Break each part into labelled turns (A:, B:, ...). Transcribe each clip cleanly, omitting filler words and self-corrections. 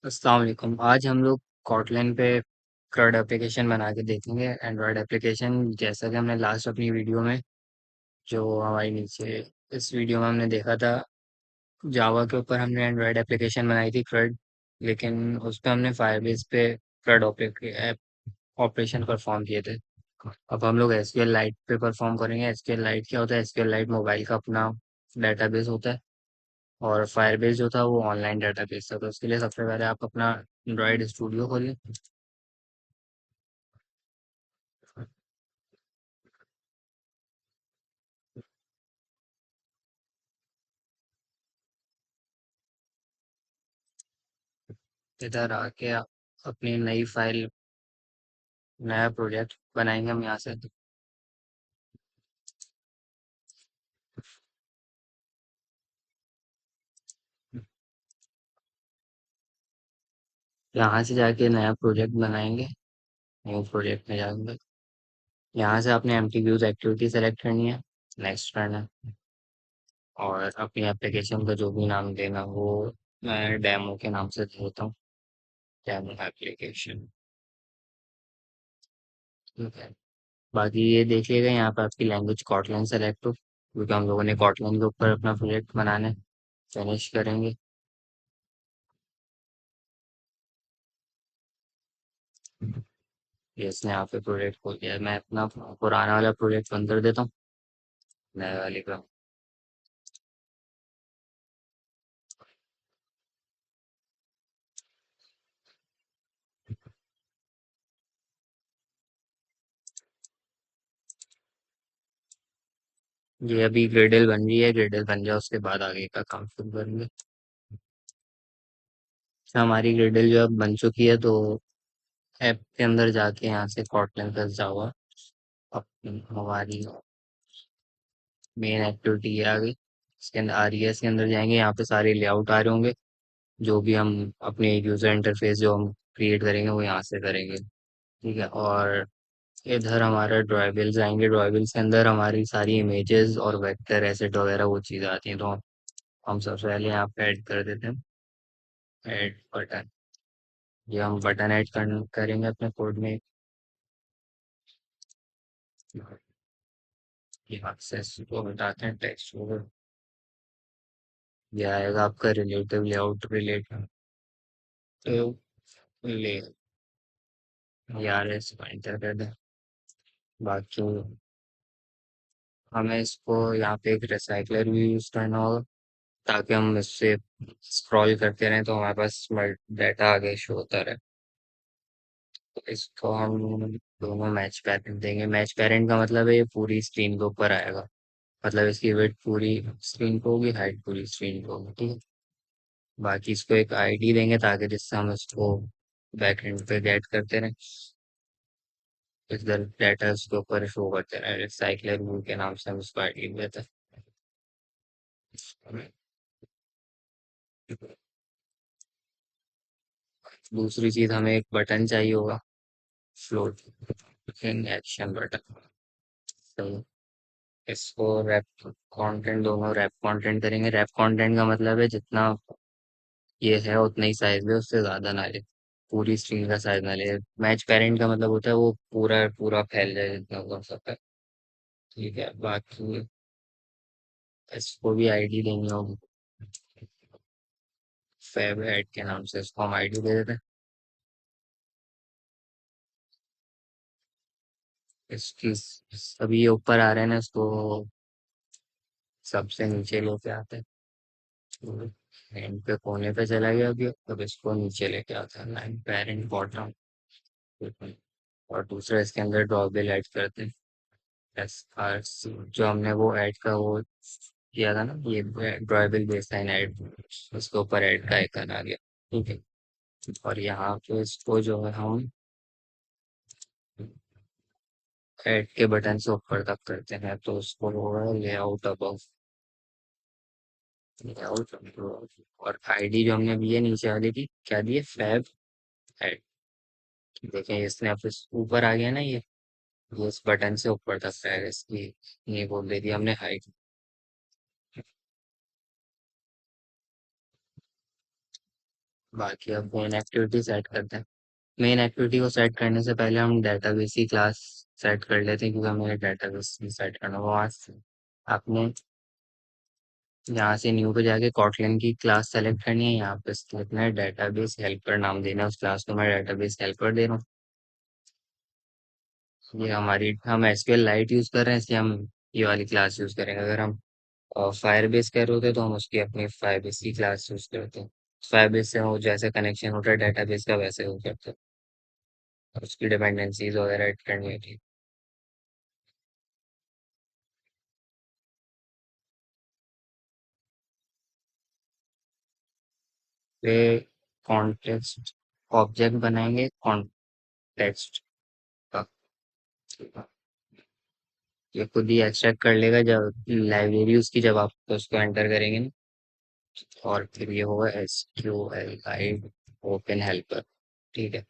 A: अस्सलाम वालेकुम। आज हम लोग कॉटलन पे CRUD एप्लीकेशन बना के देखेंगे। एंड्रॉयड एप्लीकेशन, जैसा कि हमने लास्ट अपनी वीडियो में जो हमारी नीचे इस वीडियो में हमने देखा था, जावा के ऊपर हमने एंड्रॉयड एप्लीकेशन बनाई थी CRUD। लेकिन उस पे हमने फायरबेस पे CRUD ऑपरेशन परफॉर्म किए थे। अब हम लोग एसक्यूएल लाइट पे परफॉर्म करेंगे। एसक्यूएल लाइट क्या होता है? एसक्यूएल लाइट मोबाइल का अपना डेटाबेस होता है, और फायरबेस जो था वो ऑनलाइन डेटाबेस था। तो उसके लिए सबसे पहले आप अपना एंड्रॉयड स्टूडियो खोलें। इधर आके आप अपनी नई फाइल, नया प्रोजेक्ट बनाएंगे हम यहाँ से। यहाँ से जाके नया प्रोजेक्ट बनाएंगे। न्यू प्रोजेक्ट में जाएंगे। यहाँ से आपने एम्प्टी व्यूज एक्टिविटी सेलेक्ट करनी है, नेक्स्ट करना है, और अपनी एप्लीकेशन का जो भी नाम देना वो मैं डेमो के नाम से दे देता हूँ, डेमो एप्लीकेशन। ठीक है। बाकी ये देखिएगा, यहाँ पे आपकी लैंग्वेज कॉटलन सेलेक्ट हो, क्योंकि हम लोगों ने कॉटलन के ऊपर अपना प्रोजेक्ट बनाना है। फिनिश करेंगे। ये इसने यहाँ पे प्रोजेक्ट खोल दिया है। मैं अपना पुराना वाला प्रोजेक्ट बंद कर देता हूँ, नए वाले का। ये अभी ग्रेडल बन रही है, ग्रेडल बन जाए उसके बाद आगे का काम शुरू करेंगे। अच्छा, हमारी ग्रेडल जो अब बन चुकी है, तो ऐप के अंदर जाके यहाँ से कॉटलन प्लस जावा अपनी हमारी मेन एक्टिविटी है आगे। इसके अंदर आरईएस के अंदर जाएंगे, यहाँ पे सारे लेआउट आ रहे होंगे। जो भी हम अपने यूजर इंटरफेस जो हम क्रिएट करेंगे वो यहाँ से करेंगे। ठीक है। और इधर हमारा ड्राइबल्स आएंगे। ड्राइबल्स के अंदर हमारी सारी इमेजेस और वेक्टर एसेट वगैरह वो चीज़ें आती हैं। तो हम सबसे पहले यहाँ पे ऐड कर देते हैं, ऐड बटन। ये हम बटन ऐड करेंगे अपने कोड में। ये एक्सेस को हटाते हैं, टेक्स्ट को। ये आएगा आपका रिलेटिव लेआउट, रिलेट तो ले यार इसको एंटर कर दें। बाकी हमें इसको यहाँ पे एक रिसाइकलर भी यूज करना होगा, ताकि हम इससे स्क्रॉल करते रहें तो हमारे पास डाटा आगे शो होता रहे। तो इसको हम दोनों मैच पेरेंट देंगे। मैच पेरेंट का मतलब है ये पूरी स्क्रीन के ऊपर आएगा। मतलब इसकी विड्थ पूरी स्क्रीन पे होगी, हाइट पूरी स्क्रीन पे होगी। ठीक है। बाकी इसको एक आईडी देंगे, ताकि जिससे हम इसको बैकएंड पे गेट करते रहें। इधर डाटा उसके ऊपर शो करते रहें। रिसाइकलर व्यू के नाम से हम इसको आईडी देते हैं। दूसरी चीज, हमें एक बटन चाहिए होगा, फ्लोट एक्शन बटन। तो इसको रैप कंटेंट, दोनों रैप कंटेंट करेंगे। रैप कंटेंट का मतलब है जितना ये है उतना ही साइज ले, उससे ज्यादा ना ले। पूरी स्क्रीन का साइज ना ले। मैच पेरेंट का मतलब होता है वो पूरा पूरा फैल जाए जितना हो सकता है। ठीक है। बाकी इसको भी आईडी देनी होगी, फैब ऐड के नाम से इसको हम आईडी दे देते हैं। इसकी सभी ये ऊपर आ रहे हैं ना, इसको सबसे नीचे लेके आते हैं। एंड पे कोने पे चला गया अभी, अब इसको नीचे लेके आता है, लाइन पेरेंट बॉटम। और दूसरा इसके अंदर ड्रॉबेल ऐड करते हैं। एस आर सी जो हमने वो ऐड का वो किया था ना, ये ड्रॉबेल बेसलाइन ऐड, उसके ऊपर ऐड का आइकन आ गया। ठीक है। और यहाँ पे इसको जो है हम ऐड के बटन से ऊपर तक करते हैं, तो उसको होगा लेआउट अबव, लेआउट। और आईडी जो हमने दी है नीचे वाली की, क्या दी है? Fab ad. देखें इसने अब ऊपर आ गया ना, ये इस बटन से ऊपर तक रहेगा इसकी। ये बोल दे दी हमने हाइट। बाकी अब मेन एक्टिविटी सेट करते हैं। मेन एक्टिविटी को सेट करने से पहले हम डेटाबेस की क्लास सेट कर लेते हैं, क्योंकि हमें डेटाबेस सेट करना होगा। वहाँ से आपने यहाँ से न्यू पे जाके कॉटलिन की क्लास सेलेक्ट करनी है। यहाँ पे लिखना है डेटाबेस हेल्पर, नाम देना है उस क्लास को। मैं डेटाबेस हेल्पर दे रहा हूँ। ये हमारी, हम एसक्यूएल लाइट यूज कर रहे हैं, इसलिए हम ये वाली क्लास यूज करेंगे। अगर हम फायर बेस कर रहे होते तो हम उसकी अपनी फायर बेस की क्लास यूज करते हैं। फायर बेस से वो जैसे कनेक्शन होता है डेटाबेस का, वैसे हो करते हैं। और उसकी डिपेंडेंसीज वगैरह ऐड करनी होती है। फिर कॉन्टेक्स्ट ऑब्जेक्ट बनाएंगे कॉन्टेक्स्ट का। ये खुद ही एक्सट्रैक्ट कर लेगा जब लाइब्रेरी उसकी, जब आप उसको एंटर करेंगे ना। और फिर ये होगा SQL ओपन हेल्पर। ठीक है।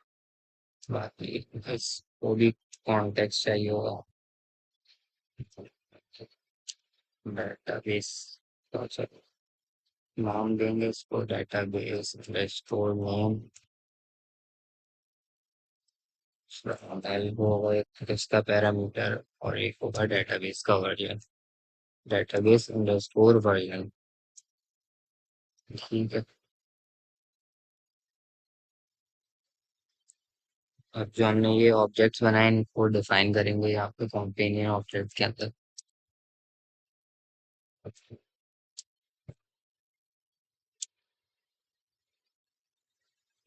A: बाकी इसको भी कॉन्टेक्स्ट चाहिए होगा। डेटाबेस नाम देंगे इसको डेटाबेस स्टोर नेम। वो होगा एक इसका पैरामीटर, और एक होगा डेटाबेस का वर्जन, डेटाबेस अंडरस्कोर वर्जन। ठीक है। अब जो हमने ये ऑब्जेक्ट्स बनाए इनको डिफाइन करेंगे यहाँ पे कंपेनियन ऑब्जेक्ट के अंदर।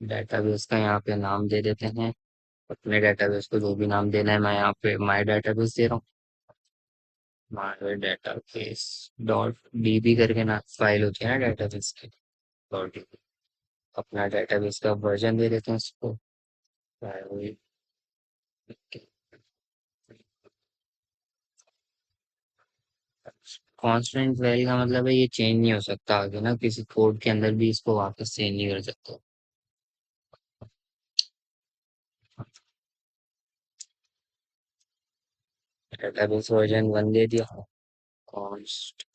A: डेटाबेस का यहाँ पे नाम दे देते हैं। अपने डेटाबेस को जो भी नाम देना है, मैं यहाँ पे माई डेटाबेस दे रहा हूँ। माई डेटाबेस डॉट डीबी करके ना फाइल होती है ना डेटाबेस की, डॉट डीबी। अपना डेटाबेस का वर्जन दे देते हैं इसको। कांस्टेंट वैल्यू का मतलब है ये चेंज नहीं हो सकता आगे ना, किसी कोड के अंदर भी इसको वापस चेंज नहीं कर सकते। डेटाबेस वर्जन 1 दे दिया। कॉन्स्ट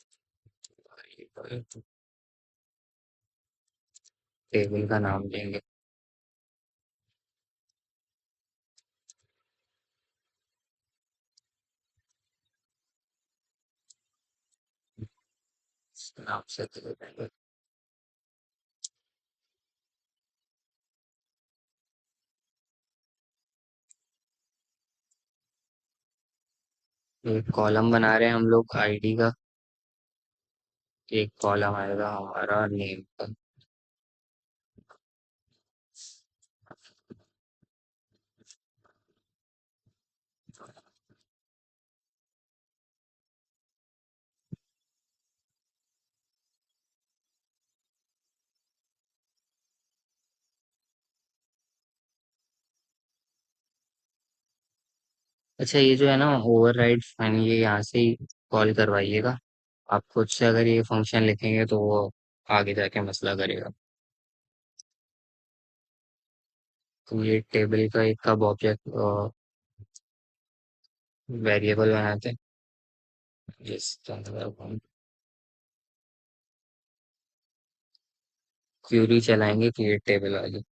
A: टेबल का नाम देंगे। इस नाम से दे देंगे। एक कॉलम बना रहे हैं हम लोग आईडी का। एक कॉलम आएगा हमारा नेम का। अच्छा, ये जो है ना ओवरराइड फंक्शन, ये यहाँ से ही कॉल करवाइएगा। आप खुद से अगर ये फंक्शन लिखेंगे तो वो आगे जाके मसला करेगा। तो ये टेबल का एक कब ऑब्जेक्ट वेरिएबल बनाते हैं, जिस तरह हम क्यूरी चलाएंगे क्रिएट टेबल वाली।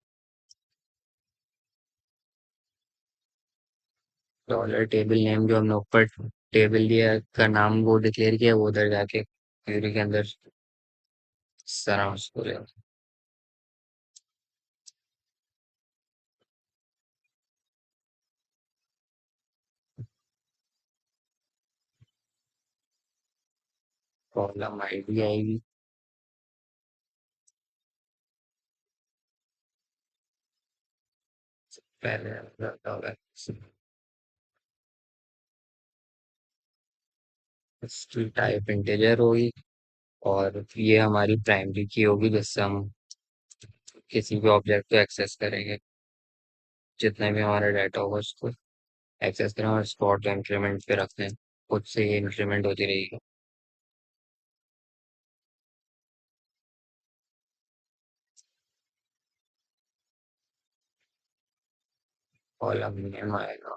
A: डॉलर टेबल नेम जो हमने ऊपर टेबल दिया का नाम वो डिक्लेयर किया, वो उधर जाके क्यूरी के अंदर सारा उसको ले। कॉलम आईडी आएगी पहले। डॉलर इसकी टाइप इंटीजर होगी, और ये हमारी प्राइमरी की होगी जिससे हम किसी भी ऑब्जेक्ट को एक्सेस करेंगे। जितने भी हमारा डाटा होगा उसको एक्सेस करें, और इसको ऑटो इंक्रीमेंट पे रखते हैं। खुद से ये इंक्रीमेंट होती रहेगी। कॉलम नेम आएगा,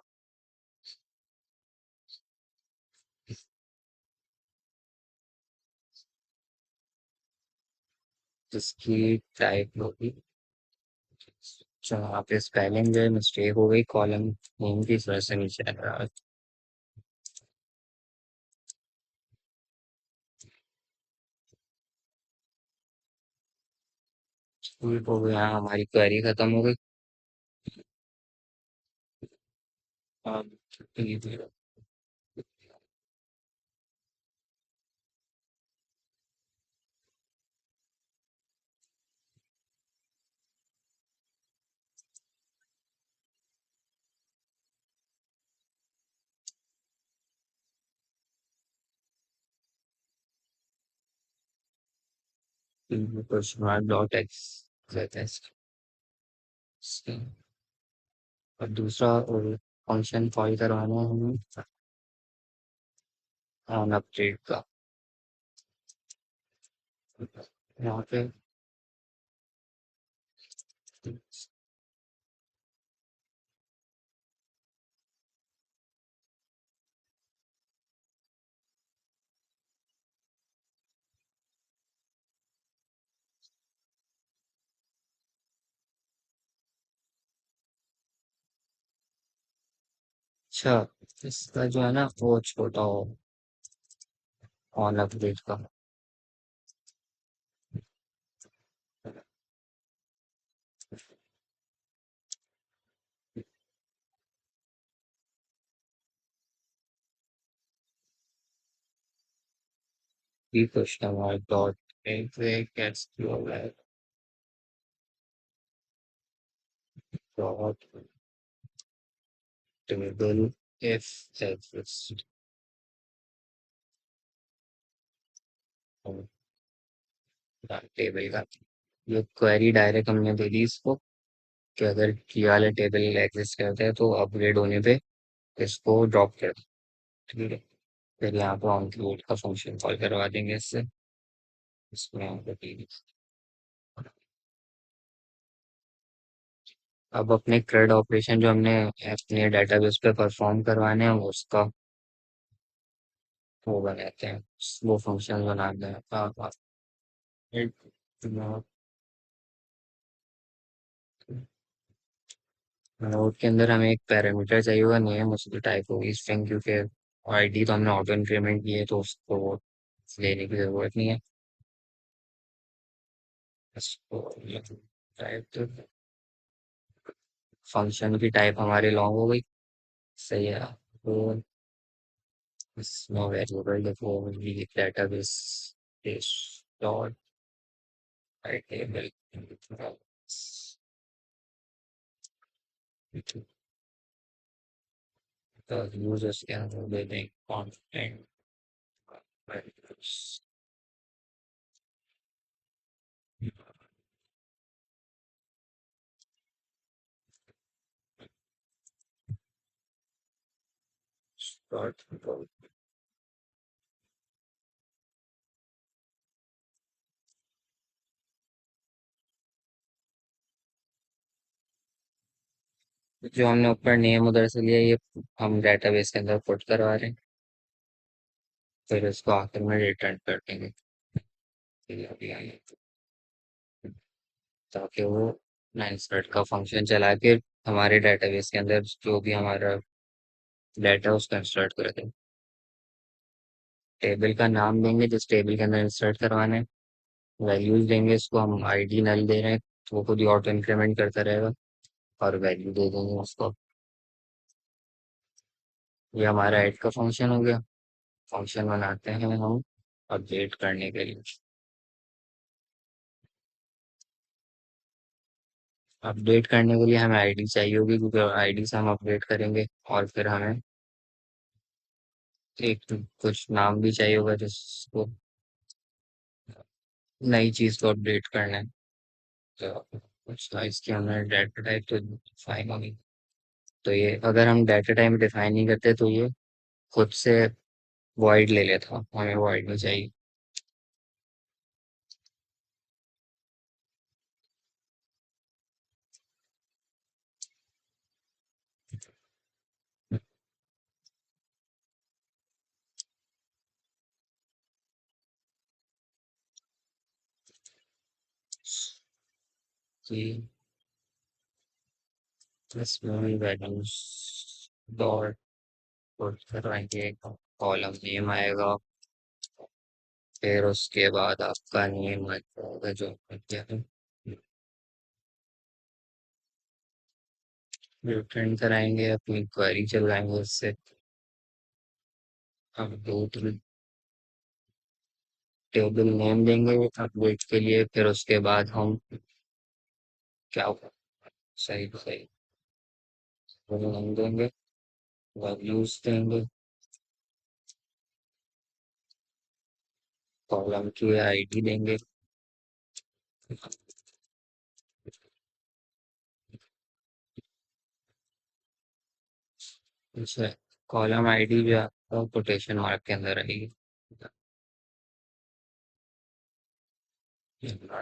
A: जिसकी टाइप होगी अच्छा, यहाँ पे स्पेलिंग जो है मिस्टेक हो गई, कॉलम नेम की वजह से नीचे आ रहा है। ठीक हो गया, हमारी क्वेरी खत्म हो गई। अब ठीक है। क्वेश्चन मार्क डॉट एक्स रहता है इसका। और दूसरा फंक्शन कॉल करवाना है हमें ऑन अपडेट का। यहाँ पे अच्छा, इसका जो है ना वो छोटा हो, ऑन अपडेट का। भी question mark dot x dot table F F table का। ये क्वेरी डायरेक्ट हमने दे दी इसको कि अगर ये वाले टेबल एग्जिस्ट करते हैं तो अपग्रेड होने पे इसको ड्रॉप कर दो। ठीक है, फिर यहाँ पे ऑन क्रिएट का फंक्शन कॉल करवा देंगे इससे। इसमें यहाँ पे अब अपने CRUD ऑपरेशन जो हमने अपने डेटाबेस पे परफॉर्म करवाने हैं उसका वो बनाते हैं, वो फंक्शन बनाते हैं। नोड के अंदर हमें एक पैरामीटर चाहिए होगा, नेम उसकी टाइप होगी स्ट्रिंग, क्योंकि आईडी तो हमने ऑटो इंक्रीमेंट की है तो उसको लेने की जरूरत नहीं है। इसको टाइप तो फंक्शन की टाइप हमारी लॉन्ग हो गई। सही है। तो इसमें वेरिएबल देखो, डेटाबेस डॉट टेबल यूजर्स के अंदर दे दें कंटेंट डॉट। जो हमने ऊपर नेम उधर से लिया ये हम डेटाबेस के अंदर पुट करवा रहे हैं, फिर इसको आखिर में रिटर्न कर देंगे। ठीक है, अभी आइए, ताकि वो इंसर्ट का फंक्शन चला के हमारे डेटाबेस के अंदर जो भी हमारा डाटा है उसको इंसर्ट कर दें। टेबल का नाम देंगे जिस टेबल के अंदर इंसर्ट करवाना है, वैल्यूज देंगे, इसको हम आईडी नल दे रहे हैं तो वो खुद ही ऑटो इंक्रीमेंट करता रहेगा, और वैल्यू दे देंगे उसको। ये हमारा ऐड का फंक्शन हो गया। फंक्शन बनाते हैं हम अपडेट करने के लिए। अपडेट करने के लिए हमें आईडी चाहिए होगी, क्योंकि आईडी से हम अपडेट करेंगे, और फिर हमें एक कुछ नाम भी चाहिए होगा जिसको नई चीज को अपडेट करना है। तो कुछ इसकी हमें डाटा टाइप तो डिफाइन होगी। तो ये अगर हम डाटा टाइप डिफाइन नहीं करते तो ये खुद से वॉइड ले लेता, हमें वॉइड नहीं चाहिए। जी, इसमें भी वैल्यूज डॉट पुट करवाएंगे, कॉलम नेम आएगा, फिर उसके बाद आपका नेम आ जाएगा जो क्या है, रिटर्न कराएंगे, अपनी क्वेरी चलाएंगे उससे। हम दो टेबल नेम देंगे अपडेट के लिए, फिर उसके बाद हम क्या, सही सही नेम देंगे, वैल्यूज देंगे, कॉलम की आईडी देंगे। अच्छा, कॉलम आईडी जो आपका कोटेशन मार्क के अंदर रहेगी,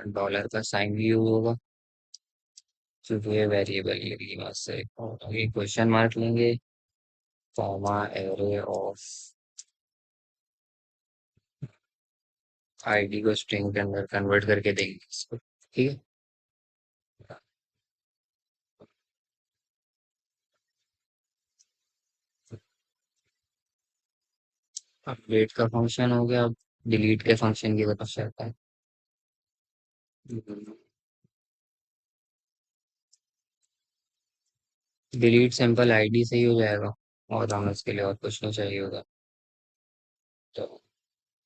A: डॉलर का साइन भी यूज होगा क्योंकि ये वेरिएबल लेगी वहां से, और ये क्वेश्चन मार्क लेंगे, कॉमा एरे ऑफ आईडी को स्ट्रिंग के अंदर कन्वर्ट करके देंगे इसको। ठीक है। अपडेट का फंक्शन हो गया, अब डिलीट के फंक्शन की तरफ चलता है। डिलीट सिंपल आईडी से ही हो जाएगा, और हमें इसके लिए और कुछ नहीं चाहिए होगा, तो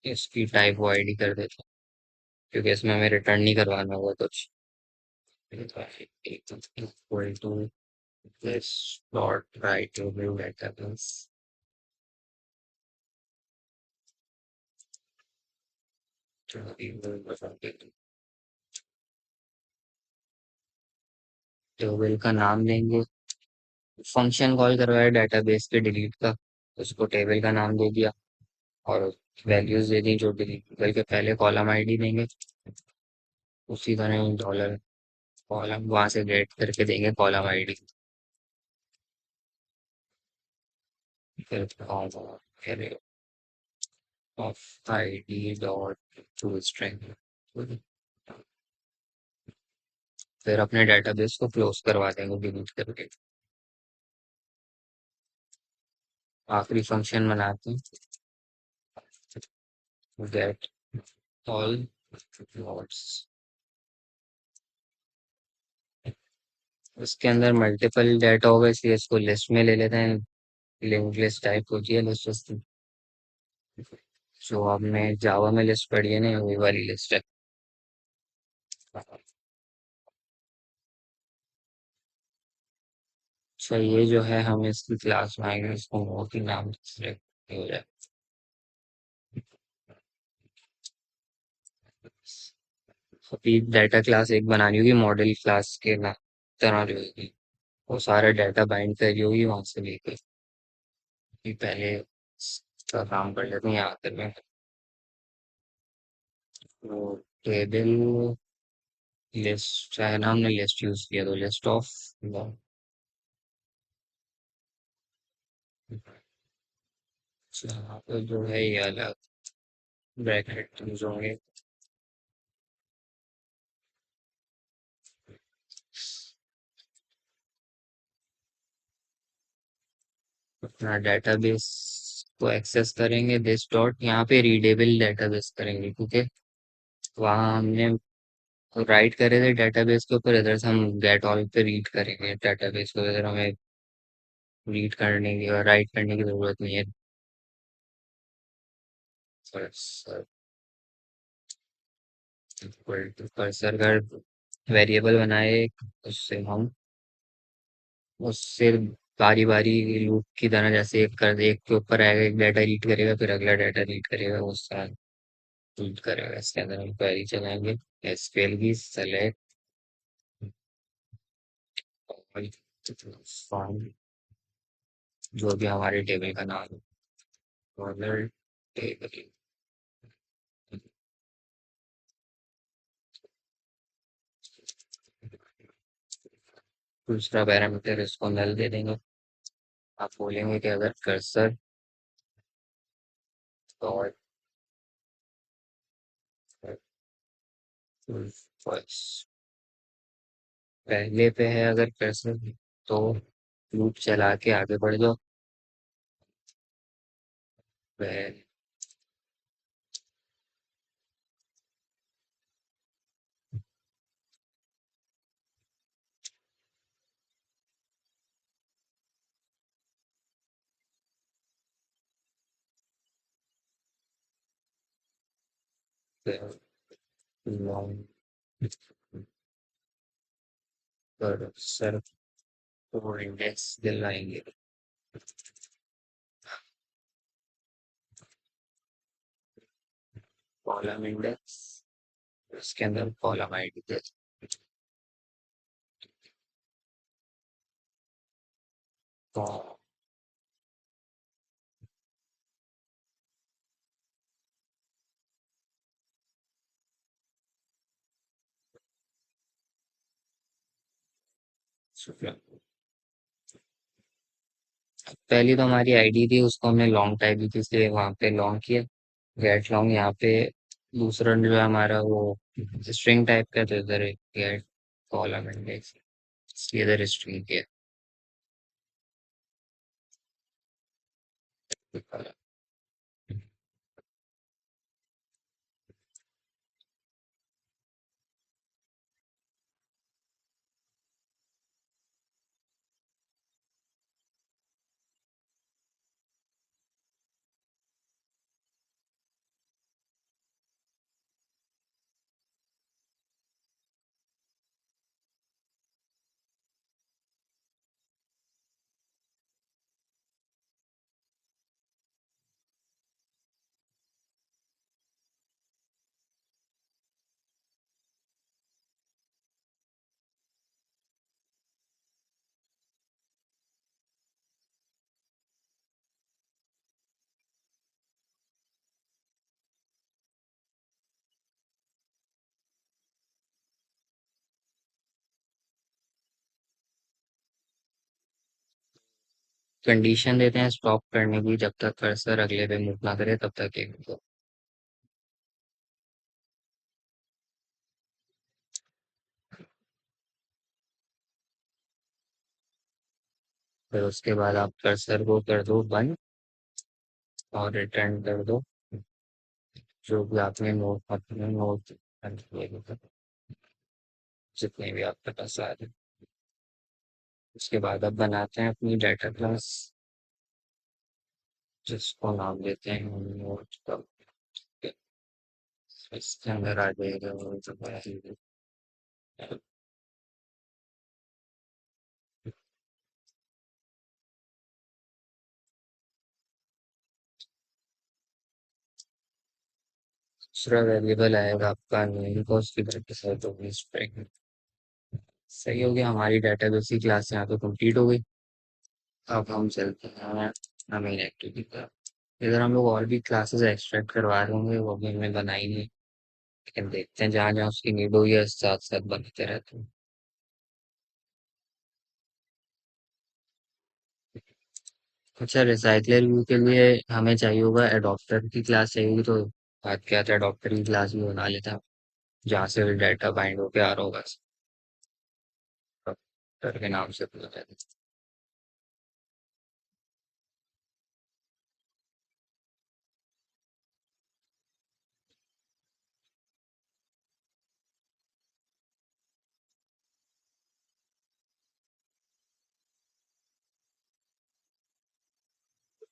A: इसकी टाइप वो आईडी कर देते हैं क्योंकि इसमें हमें रिटर्न नहीं करवाना होगा कुछ। Equal to this dot right table database, table का नाम देंगे, फंक्शन कॉल करवाया डेटाबेस के डिलीट का, उसको टेबल का नाम दे दिया, और वैल्यूज दे दी जो डिलीट के पहले कॉलम आईडी देंगे, उसी तरह डॉलर कॉलम वहां से गेट करके देंगे कॉलम आईडी, फिर of ID dot to string, फिर अपने डेटाबेस को क्लोज करवा देंगे डिलीट करके। आखिरी फंक्शन बनाते हैं, गेट ऑल नोड्स, इसके अंदर मल्टीपल डाटा होगा इसलिए इसको लिस्ट में ले लेते हैं, लिंक लिस्ट टाइप होती है लिस्ट, जो हमने जावा में लिस्ट पढ़ी है ना, वही वाली लिस्ट है। अच्छा, ये जो है हम इसकी क्लास में आएंगे, इसको बहुत ही नाम से हो जाए, अभी डाटा क्लास एक बनानी होगी मॉडल क्लास के ना तरह जो होगी, वो सारा डाटा बाइंड करी होगी वहां से लेके, कि पहले इसका काम कर लेते हैं यहाँ तक में। वो टेबल लिस्ट है ना, हमने लिस्ट यूज किया तो लिस्ट ऑफ, यहाँ पे जो है ये अलग ब्रैकेट यूज होंगे, अपना डेटाबेस को एक्सेस करेंगे, दिस डॉट यहाँ पे रीडेबल डेटाबेस करेंगे क्योंकि वहाँ हमने राइट करे थे डेटाबेस के ऊपर, इधर से हम गेट ऑल पे रीड करेंगे डेटाबेस को, इधर हमें रीड करने की और राइट करने की जरूरत नहीं है। कर्सर का वेरिएबल बनाए, उससे हम उससे बारी बारी लूप की तरह, जैसे एक कर एक के ऊपर आएगा, एक डाटा रीड करेगा, फिर अगला डाटा रीड करेगा, उसका रीड करेगा, इसके अंदर हम क्वेरी चलाएंगे, एसक्यूएल की सेलेक्ट फॉर्म, जो भी हमारे टेबल का नाम है, ऑर्डर टेबल, दूसरा पैरामीटर इसको नल दे देंगे, आप बोलेंगे कि अगर कर्सर डॉट फर्स्ट पहले पे है, अगर कर्सर तो लूप चला के आगे बढ़ जाओ। फिर लॉन्ग पर सर को इंडेक्स दिलाएंगे। कॉलम इंडेक्स, उसके अंदर कॉलम आईडी दे दो। तो पहली तो हमारी आईडी थी, उसको हमने लॉन्ग टाइप दी थी, इसलिए वहां पे लॉन्ग किया। गेट लॉन्ग यहाँ पे। दूसरा जो है हमारा वो स्ट्रिंग टाइप का, तो इधर गेट कॉलम इंडेक्स, इसलिए इधर स्ट्रिंग किया। कंडीशन देते हैं स्टॉप करने की, जब तक कर्सर अगले पे मूव ना करे तब तक एक को। फिर उसके बाद आप कर्सर को कर दो बंद और रिटर्न कर दो जो भी आपने नोट अपने नोट किए थे, जितने भी आपके पास आ रहे। उसके बाद अब बनाते हैं अपनी डाटा क्लास, जिसको नाम देते हैं नोट का। इसके अंदर आ जाएगा वो जो है दूसरा वेरिएबल आएगा आपका नेम का, उसकी तरफ के साथ होगी स्ट्रिंग। सही हो गया, हमारी डाटाबेस की क्लास यहाँ पे कंप्लीट हो गई। अब हम चलते हैं हमें एक्टिविटी पर। इधर हम लोग और भी क्लासेस एक्सट्रैक्ट करवा रहे होंगे, वो भी हमने बनाई नहीं, लेकिन देखते हैं जहाँ जहाँ उसकी नीड हुई है साथ साथ बनते रहते हैं। अच्छा, रिसाइकलर व्यू के लिए हमें चाहिए होगा एडॉप्टर की क्लास चाहिए होगी, तो बात क्या था, एडॉप्टर की क्लास भी बना लेता हूँ जहाँ से डाटा बाइंड होके आ रहा होगा, एडॉप्टर के नाम से बोला जाता है।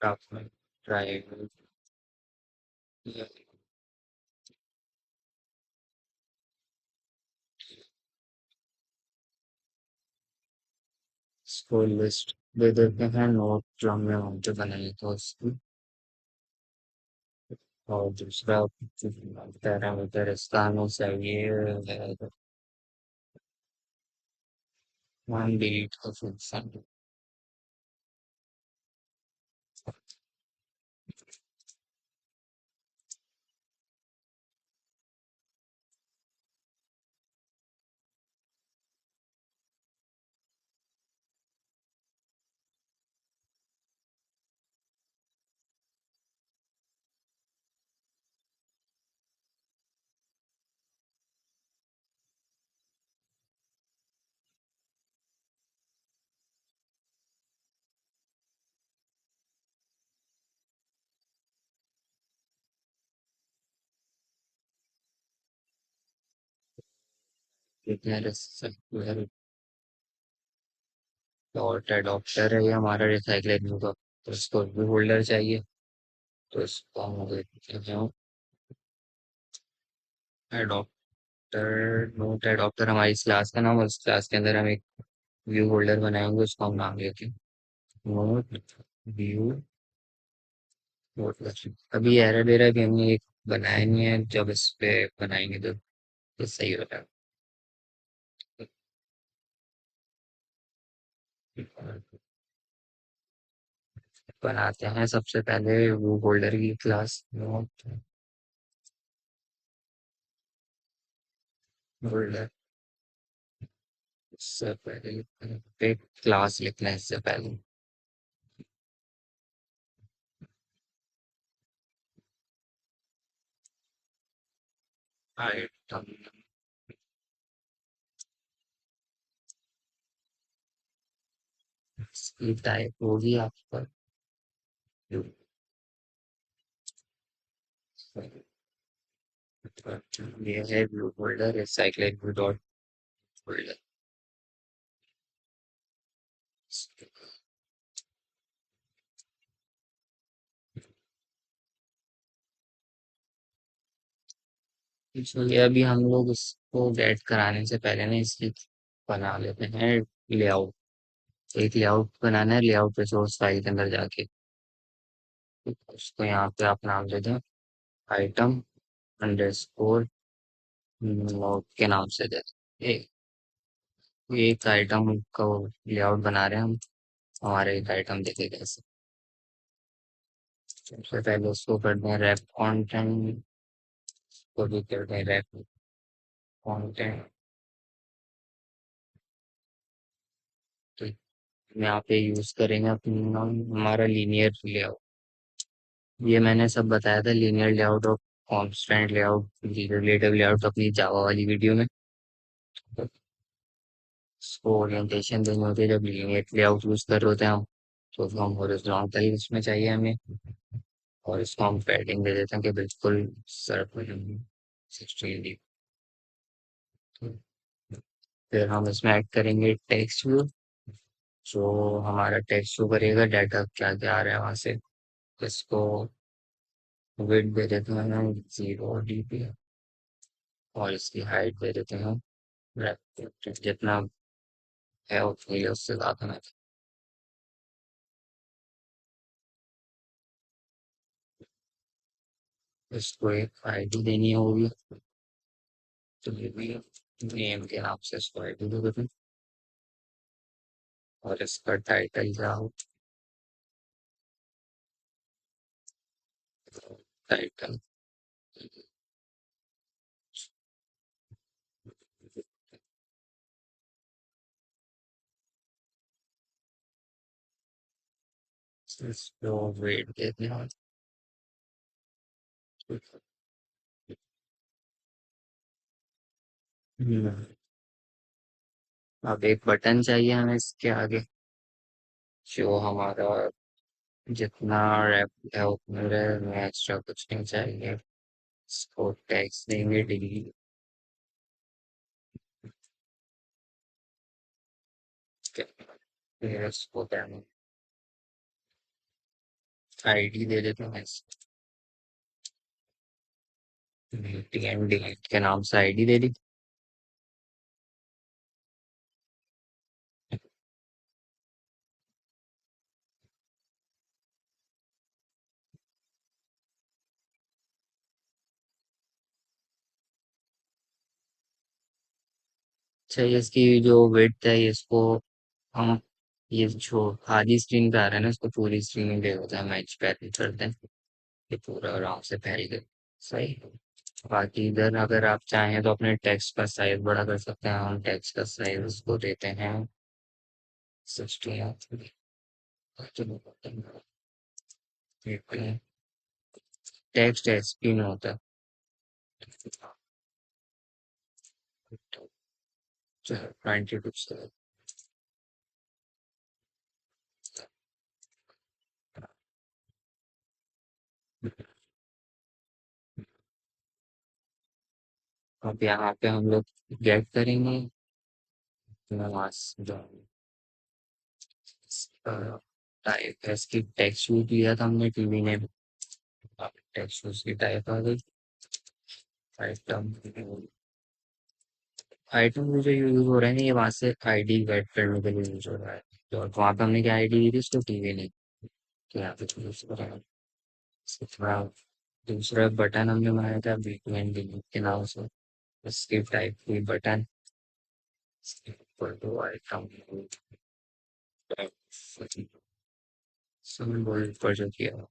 A: आपने ट्राई स्कूल लिस्ट दे देते हैं, नोट जो हमने वहाँ पे बनाई था उसकी। और दूसरा पैरामीटर इसका हमें चाहिए वन डिलीट का फंक्शन। फिर डॉट एडॉप्टर है ये हमारा रिसाइकलिंग का, तो इसको भी होल्डर चाहिए। तो इसको हम देखते हैं एडॉप्टर। नोट एडॉप्टर हमारी इस क्लास का नाम है, उस क्लास के अंदर हम एक व्यू होल्डर बनाएंगे, उसको हम नाम लेते हैं नोट व्यू होल्डर। अभी एरर दे रहा है कि हमने एक बनाया नहीं है, जब इस पे बनाएंगे तो ये सही हो जाएगा। बनाते हैं सबसे पहले व्यू होल्डर की क्लास नोट होल्डर। इससे पहले पे क्लास लिखना है इससे पहले। आइटम की टाइप होगी आपका ये है view holder recycling view dot holder. इसलिए अभी हम लोग इसको गेट कराने से पहले ना इसकी बना लेते हैं लेआउट। एक लेआउट बनाना है, लेआउट रिसोर्स फाइल के अंदर जाके उसको यहाँ पे आप नाम दे दें आइटम अंडरस्कोर नोट के नाम से दे दें। एक आइटम का लेआउट बना रहे हैं हम, हमारे एक आइटम देखे कैसे। सबसे पहले उसको करते हैं रैप कंटेंट, को भी करते हैं रैप कंटेंट। तो यहाँ पे यूज करेंगे अपना हमारा लीनियर लेआउट। ये मैंने सब बताया था लीनियर लेआउट और कॉन्स्टेंट लेआउट रिलेटिव लेआउट अपनी जावा वाली वीडियो में। तो इसको ओरिएंटेशन देनी होती है जब लीनियर लेआउट यूज कर रहे होते हैं हम, तो हम हॉरिजॉन्टल इसमें चाहिए हमें। और इसको हम पैडिंग दे देते हैं कि बिल्कुल सर्कुलर 16 डी। फिर हम इसमें ऐड करेंगे टेक्स्ट व्यू, जो हमारा टेक्स्ट शो करेगा डाटा क्या क्या आ रहा है वहां से। इसको विड्थ दे देते हैं हम 0 dp और इसकी हाइट दे देते हैं हम जितना है उतनी ही, उससे ज्यादा नहीं। इसको एक आईडी देनी होगी, तो ये भी नेम के नाम से इसको आईडी दे देते हैं। और इसका टाइटल क्या हो, टाइटल इसको वेट देते हैं। हम्म, अब एक बटन चाहिए हमें इसके आगे, जो हमारा जितना रैप है उतना रहे, हमें एक्स्ट्रा कुछ नहीं चाहिए। इसको टैक्स देंगे डिलीट। फिर इसको आईडी दे देते हैं, टीएम डिलीट के नाम से आईडी दे दी। चाहिए इसकी जो विड्थ है इसको हम, ये जो आधी स्क्रीन पे आ रहा है ना इसको पूरी स्क्रीन में ले होता है मैच पैटर्न करते हैं, ये पूरा आराम से फैल गए। सही। बाकी इधर अगर आप चाहें तो अपने टेक्स्ट का साइज बड़ा कर सकते हैं, हम टेक्स्ट का साइज उसको देते हैं 16। टेक्स्ट एसपी में होता है। 22 से अब यहाँ पे हम लोग गेट करेंगे। तो मैं वहाँ से जो टाइप है इसकी टेक्स्ट भी दिया था हमने टीवी ने। टेक्स्ट उसकी टाइप आ गई। आइटम आइटम मुझे यूज हो रहा है नहीं, ये वहां से आईडी गेट करने के लिए यूज हो रहा है। तो वहां पे हमने क्या आईडी दी थी उसको टीवी नहीं। तो यहाँ पे यूज कर रहा है। इसके थोड़ा दूसरा बटन हमने बनाया था बीटमेंट के नाम से। इसकी टाइप हुई button equal to item symbol पर जो किया।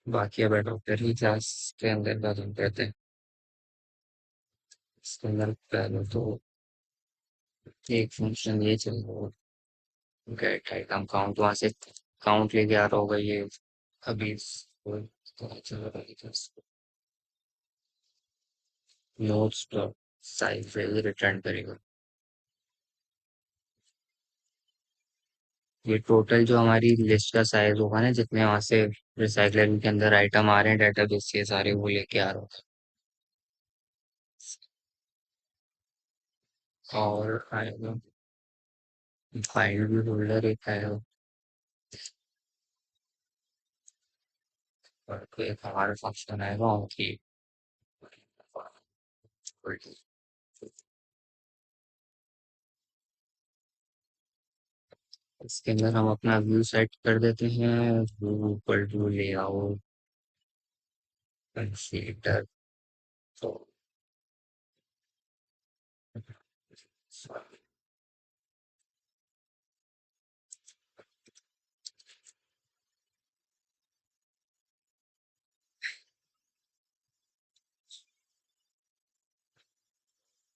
A: बाकी अब डॉक्टर ही क्लास के अंदर बात हम कहते हैं। इसके अंदर पहले तो एक फंक्शन ये चल गेट आइटम काउंट वहां से काउंट लेके आ रहा होगा ये अभी चल रहा है। नोट्स साइज रिटर्न करेगा। ये टोटल जो हमारी लिस्ट का साइज होगा ना जितने वहां से रिसाइकलिंग के अंदर आइटम आ रहे हैं डेटाबेस से सारे वो लेके आ रहा होगा। और आएगा फाइल भी होल्डर एक आएगा। और कोई एक हमारा फंक्शन आएगा उनकी इसके अंदर हम अपना व्यू सेट कर देते हैं। View equal to layout consider तो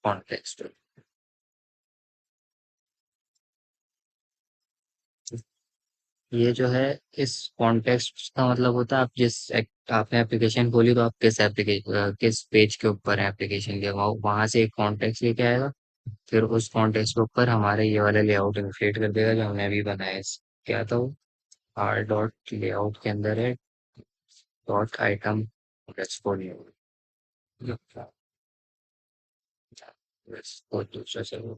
A: कॉन्टेक्स्ट। ये जो है इस कॉन्टेक्स्ट का मतलब होता है आप आपने एप्लीकेशन खोली तो आप किस एप्लीकेशन किस पेज के ऊपर है एप्लीकेशन के वहां से एक कॉन्टेक्स्ट लेके आएगा। फिर उस कॉन्टेक्स्ट के ऊपर हमारे ये वाला लेआउट इन्फलेट कर देगा जो हमने अभी बनाया है। क्या था वो आर डॉट लेआउट के अंदर है डॉट आइटम अंडरस्कोर और दूसरा चलो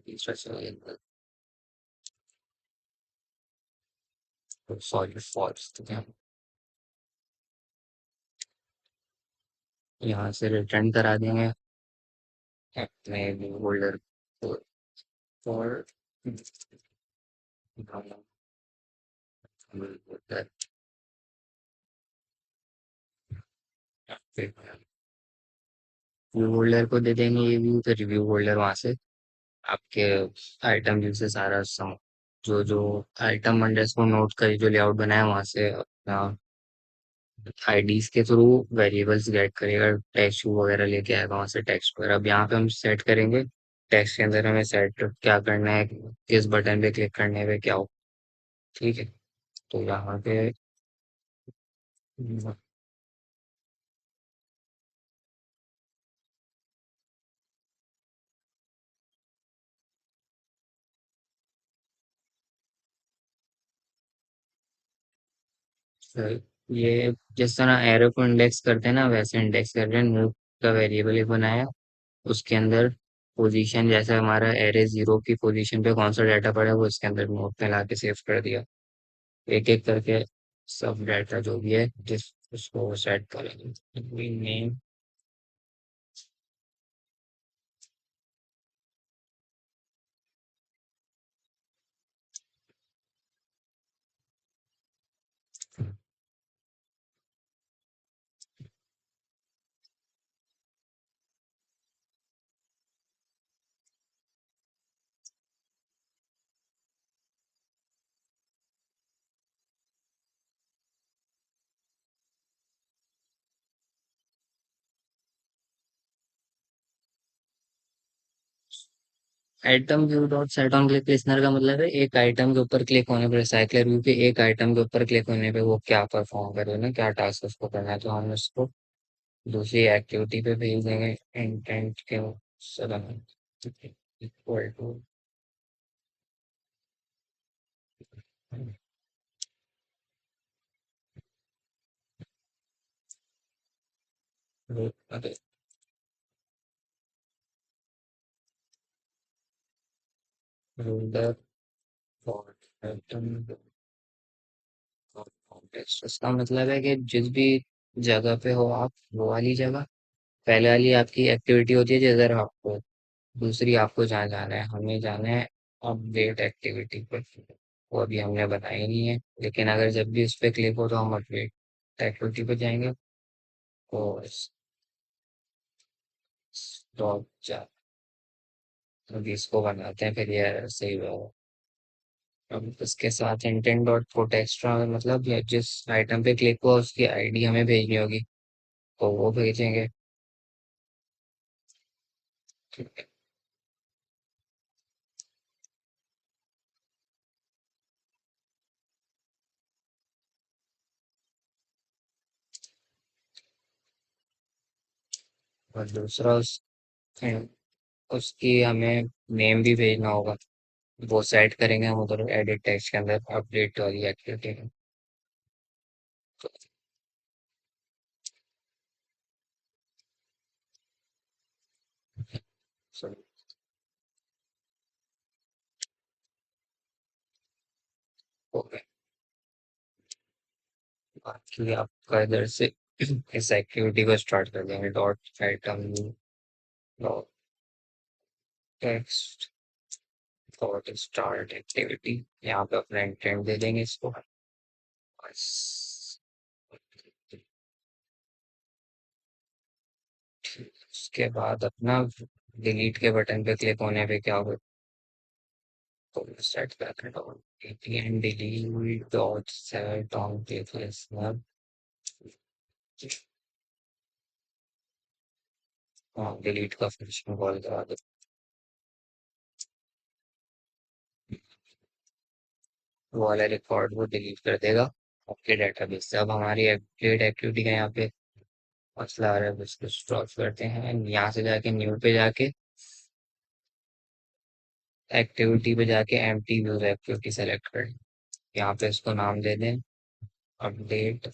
A: तीसरा चलो सॉरी फॉल्स तो क्या यहाँ से रिटर्न करा देंगे अपने होल्डर और व्यू होल्डर को दे देंगे ये व्यू तो रिव्यू होल्डर वहां से आपके आइटम व्यू से सारा जो जो आइटम अंडर्स को नोट कर जो लेआउट बनाया वहां से अपना आईडीज के थ्रू वेरिएबल्स गेट करेगा टेक्स्ट वगैरह लेके आएगा वहां से टेक्स्ट वगैरह। अब यहाँ पे हम सेट करेंगे टेक्स्ट के अंदर हमें सेट क्या करना है किस बटन पे क्लिक करने पे क्या हो। ठीक है। तो यहाँ पे ये जिस तरह एरो को इंडेक्स करते हैं ना वैसे इंडेक्स कर रहे हैं मूव का वेरिएबल एक बनाया उसके अंदर पोजीशन जैसे हमारा एरे जीरो की पोजीशन पे कौन सा डाटा पड़ा है वो इसके अंदर नोट में ला के सेव कर दिया। एक एक करके सब डाटा जो भी है जिस उसको सेट करेंगे name. Item view dot set on click listener का मतलब है एक आइटम के ऊपर क्लिक होने पर साइक्लर व्यू के एक आइटम के ऊपर क्लिक होने पे वो क्या परफॉर्म करे ना क्या टास्क उसको करना है तो हम उसको दूसरी एक्टिविटी पे भेज देंगे इंटेंट के सदन इक्वल टू अरे रूलर कॉन्टेक्स्ट इसका मतलब है कि जिस भी जगह पे हो आप वो वाली जगह पहले वाली आपकी एक्टिविटी होती है जिधर आपको दूसरी आपको जहाँ जाना है हमें जाना है अपडेट एक्टिविटी पे वो अभी हमने बनाई नहीं है लेकिन अगर जब भी उस पर क्लिक हो तो हम अपडेट एक्टिविटी पे जाएंगे और स्टॉप जा अभी इसको बनाते हैं फिर ये सही होगा अब इसके साथ इंटेंट डॉट पुट एक्स्ट्रा मतलब या जिस आइटम पे क्लिक हुआ उसकी आईडी हमें भेजनी होगी तो वो भेजेंगे ठीक है और दूसरा उसकी हमें नेम भी भेजना होगा वो सेट करेंगे हम उधर एडिट टेक्स्ट के अंदर अपडेट वाली एक्टिविटी में So, ओके बाकी आपका इधर से इस एक्टिविटी को स्टार्ट कर देंगे dot item dot text dot start activity यहाँ पे अपना इंटेंट दे देंगे इसको बस उसके बाद अपना डिलीट के बटन पे क्लिक होने पे क्या होगा तो set back dot APN delete dot set on place हाँ डिलीट का फंक्शन कॉल करा दो वो वाला रिकॉर्ड वो डिलीट कर देगा आपके डेटाबेस से अब हमारी अपडेट एक्टिविटी का यहाँ पे मसला आ रहा है इसको स्टॉप करते हैं यहाँ से जाके न्यू पे जाके एक्टिविटी पे जाके एम्प्टी व्यूज एक्टिविटी सेलेक्ट करें यहाँ पे इसको नाम दे दें अपडेट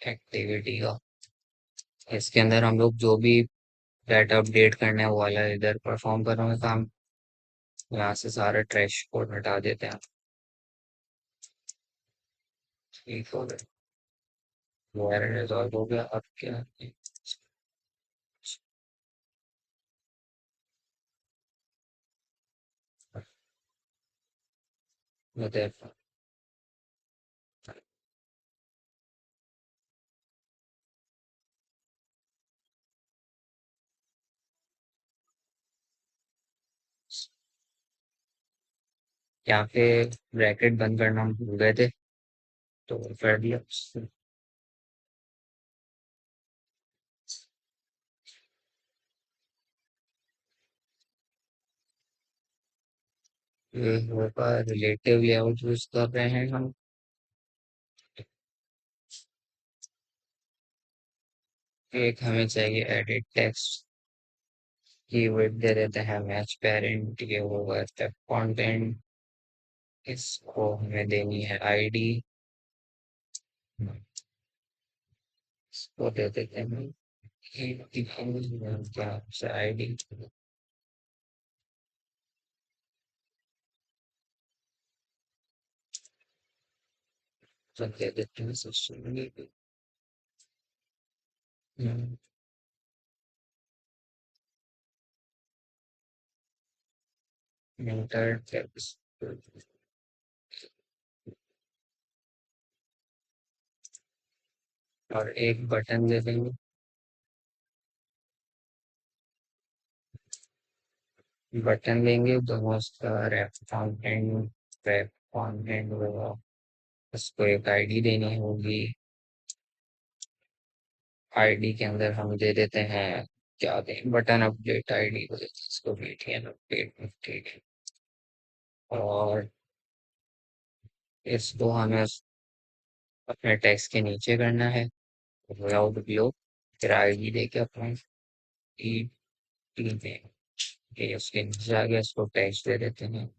A: एक्टिविटी का इसके अंदर हम लोग जो भी डाटा अपडेट करना है वो वाला इधर परफॉर्म कर रहे हैं काम यहाँ से सारा ट्रैश कोड हटा देते हैं ठीक हो गया वो एरर रिजॉल्व हो गया अब क्या है? मतलब यहाँ पे ब्रैकेट बंद करना हम भूल गए थे तो कर दिया ये होगा रिलेटिव लेआउट यूज कर रहे हैं हम एक हमें चाहिए एडिट टेक्स्ट कीवर्ड दे देते हैं मैच पेरेंट ये होगा स्टेप कंटेंट इसको हमें देनी है आईडी इसको दे देते हैं क्या आईडी तो दे देते हैं सिस्टम इंटर टेक्स्ट और एक बटन दे देंगे बटन देंगे दोनों उसका रैप कंटेंट होगा उसको एक आईडी देनी होगी आईडी के अंदर हम दे देते हैं क्या दें बटन अपडेट आईडी को देते हैं इसको बीटीएन अपडेट ठीक है और इसको हमें अपने टेक्स्ट के नीचे करना है विदाउट ब्लॉक फिर आईडी देके अपना ई टी दें ये उसके नीचे आ गया इसको टेक्स्ट दे देते हैं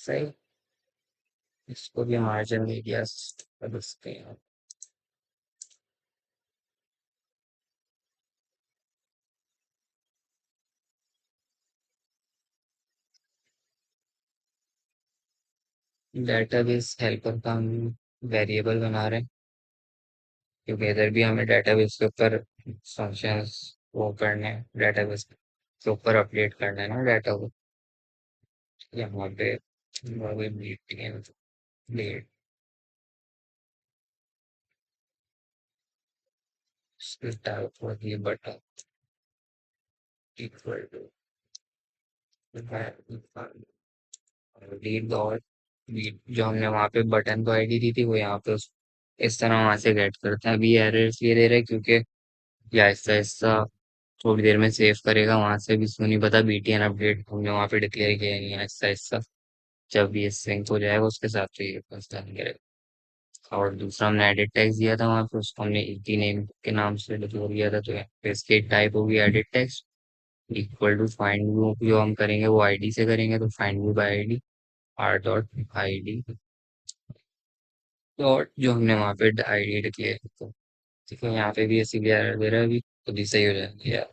A: सही। इसको भी मार्जिन दे दिया अब इसके। डेटाबेस हेल्पर का हम वेरिएबल बना रहे हैं, क्योंकि इधर भी हमें डेटाबेस के ऊपर फंक्शंस वो करने हैं, डेटाबेस के ऊपर अपडेट करना है ना डाटा को। यहाँ पे वो भी मीटिंग डेट टाइप होगी button equal to read dot read, जो हमने वहाँ पे बटन को आईडी दी थी वो यहाँ पे इस तरह वहां से गेट करते हैं। अभी एरर इसलिए दे रहा है क्योंकि ये आहिस्ता आहिस्ता थोड़ी देर में सेव करेगा, वहां से भी इसको नहीं पता बीटीएन अपडेट हमने वहां पे डिक्लेयर किया नहीं है। आहिस्ता आहिस्ता जब ये सिंक हो जाएगा उसके साथ तो ये डन करेगा। और दूसरा हमने एडिट टेक्स्ट दिया था वहां पे, उसको हमने इटी नेम के नाम से डिक्लेयर किया था, तो यहाँ पे इसकी टाइप होगी edit text equal to find view. जो हम करेंगे वो आईडी से करेंगे, तो find view by ID R dot ID dot जो हमने वहां पे आईडी डिक्लेयर किया। ठीक है, यहाँ पे भी इसीलिए एरर दे रहा है, अभी खुद ही सही हो जाएगा यार।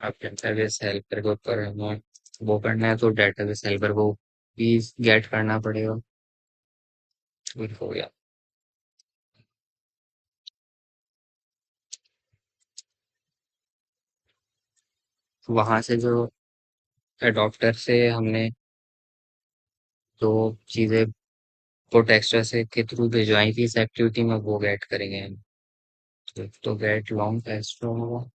A: आप डेटाबेस हेल्पर के ऊपर हमें वो करना है, तो डेटाबेस हेल्पर को भी गेट करना पड़ेगा। ठीक हो गया। वहां से जो अडॉप्टर से हमने जो चीजें पुट एक्स्ट्रा से के थ्रू भिजवाई थी इस एक्टिविटी में, वो गेट करेंगे हम। तो गेट लॉन्ग एक्स्ट्रा होगा।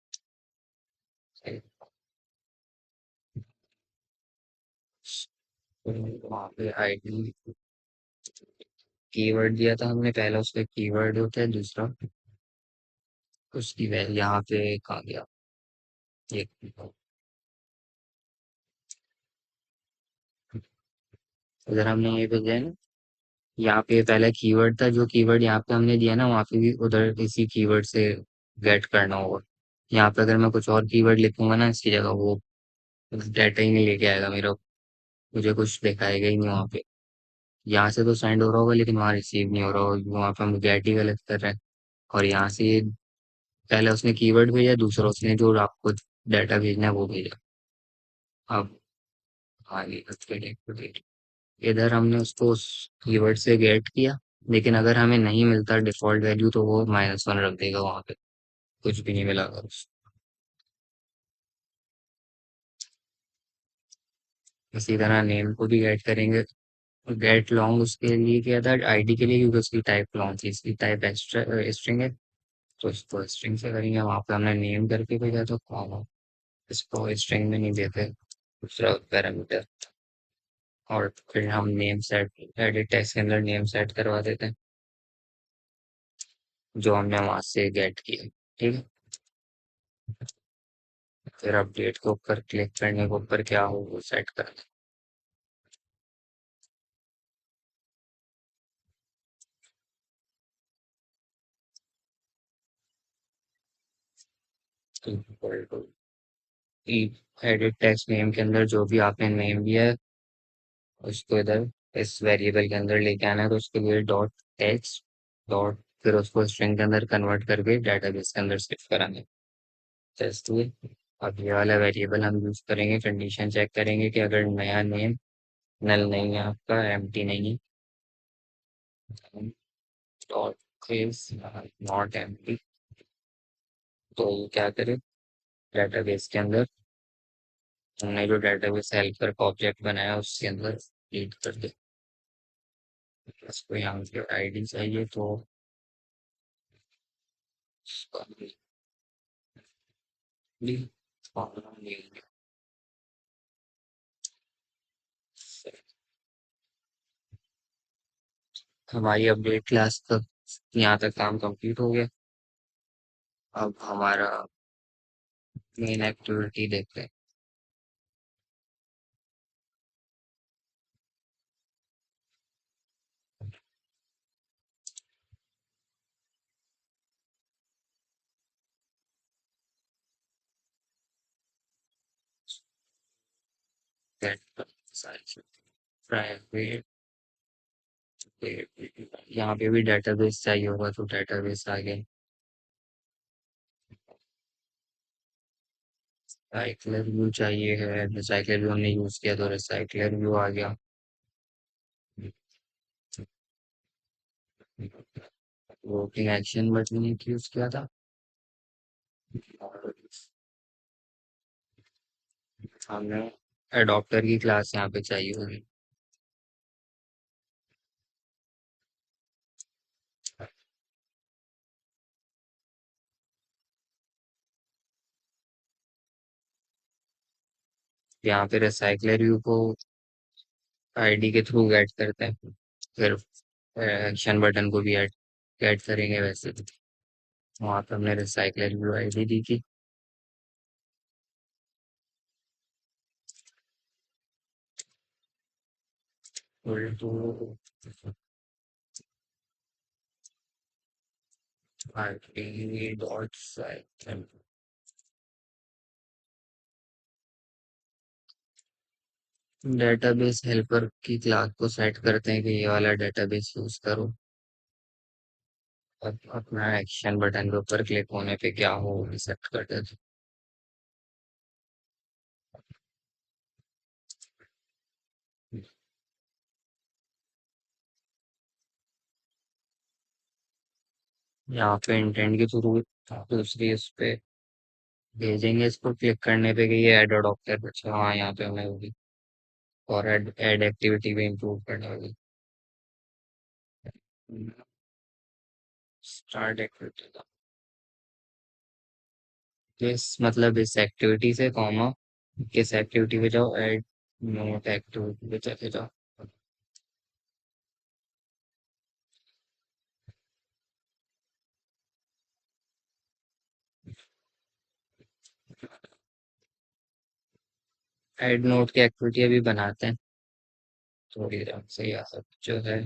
A: वहाँ पे आईडी कीवर्ड दिया था हमने पहला, उसका कीवर्ड होता है दूसरा, उसकी वैल्यू यहाँ पे कहाँ गया ये। उधर हमने ये भेजा है ना, यहाँ पे पहला कीवर्ड था, जो कीवर्ड यहाँ पे हमने दिया ना वहाँ पे भी उधर इसी कीवर्ड से गेट करना होगा। यहाँ पे अगर मैं कुछ और कीवर्ड लिखूंगा ना इसकी जगह, वो डाटा ही नहीं लेके आएगा मेरा, मुझे कुछ दिखाएगा ही नहीं वहाँ पे। यहाँ से तो सेंड हो रहा होगा लेकिन वहाँ रिसीव नहीं हो रहा होगा, वहाँ पे हम गेट ही गलत कर रहे हैं। और यहाँ से पहले उसने कीवर्ड भेजा, दूसरा उसने जो आपको डाटा भेजना है वो भेजा। अब आगे इधर हमने उसको उस कीवर्ड से गेट किया, लेकिन अगर हमें नहीं मिलता डिफॉल्ट वैल्यू तो वो -1 रख देगा वहां पे, कुछ भी नहीं मिला अगर इसी तरह नेम को भी गेट करेंगे। गेट लॉन्ग उसके लिए किया था आईडी के लिए, क्योंकि उसकी टाइप लॉन्ग थी, इसकी टाइप एक्स्ट्रा स्ट्रिंग है, तो इसको स्ट्रिंग से करेंगे। वहां पे हमने नेम करके भेजा तो कॉमा, इसको स्ट्रिंग में नहीं देते दूसरा पैरामीटर। और फिर हम नेम सेट एडिट टेक्स्ट के अंदर नेम सेट करवा देते हैं, जो हमने वहां से गेट किया। ठीक है, फिर अपडेट के ऊपर क्लिक करने के ऊपर क्या हो वो सेट कर दें। एडिट टेक्स्ट नेम के अंदर जो भी आपने नेम दिया है उसको इधर इस वेरिएबल के अंदर लेके आना है, तो उसके लिए डॉट टेक्स्ट डॉट फिर उसको स्ट्रिंग के अंदर कन्वर्ट करके डेटाबेस के अंदर शिफ्ट कराना है। टेस्ट हुए। अब ये वाला वेरिएबल हम यूज करेंगे, कंडीशन चेक करेंगे कि अगर नया नेम नल नहीं है आपका, एम्प्टी नहीं है, डॉट इज नॉट एम्प्टी, तो ये क्या करे डेटाबेस के अंदर हमने जो डेटाबेस हेल्पर का ऑब्जेक्ट बनाया उसके अंदर रीड कर दे। इसको यहाँ पे आईडी चाहिए तो इसका भी फॉर्मूला नहीं है। हमारी अपडेट क्लास तक यहाँ तक काम कंप्लीट हो गया। अब हमारा मेन एक्टिविटी देखते हैं। प्राइवेट यहाँ पे भी डेटाबेस चाहिए होगा तो डेटाबेस आगे। रिसाइकलर व्यू चाहिए है, रिसाइकलर व्यू हमने यूज किया तो रिसाइकलर व्यू आ गया। वोटिंग एक्शन बटन यूज किया था। और हमें एडॉप्टर की क्लास यहाँ पे चाहिए होगी। यहाँ पे रिसाइकलर व्यू को आईडी के थ्रू गेट करते हैं, फिर एक्शन बटन को भी ऐड गेट करेंगे वैसे तो। वहाँ पे हमने रिसाइकलर व्यू आईडी दी थी। तो ID dot cycle database helper की क्लास को सेट करते हैं कि ये वाला डेटाबेस यूज करो। अब अपना एक्शन बटन के ऊपर क्लिक होने पे क्या हो सेट कर देते हैं। यहाँ पे इंटेंट के थ्रू दूसरी उस पे भेजेंगे, इसको क्लिक करने पे कि ये ऐड अडॉप्टर बचा, हाँ यहाँ पे हमें होगी। और ऐड एक्टिविटी भी इम्प्रूव करनी होगी। स्टार्ट एक्टिविटी का इस मतलब इस एक्टिविटी से कॉमा किस एक्टिविटी पे जाओ, ऐड नोट एक्टिविटी पे चले जाओ। ऐड नोट की एक्टिविटी अभी बनाते हैं थोड़ी देर से, यह सब जो है।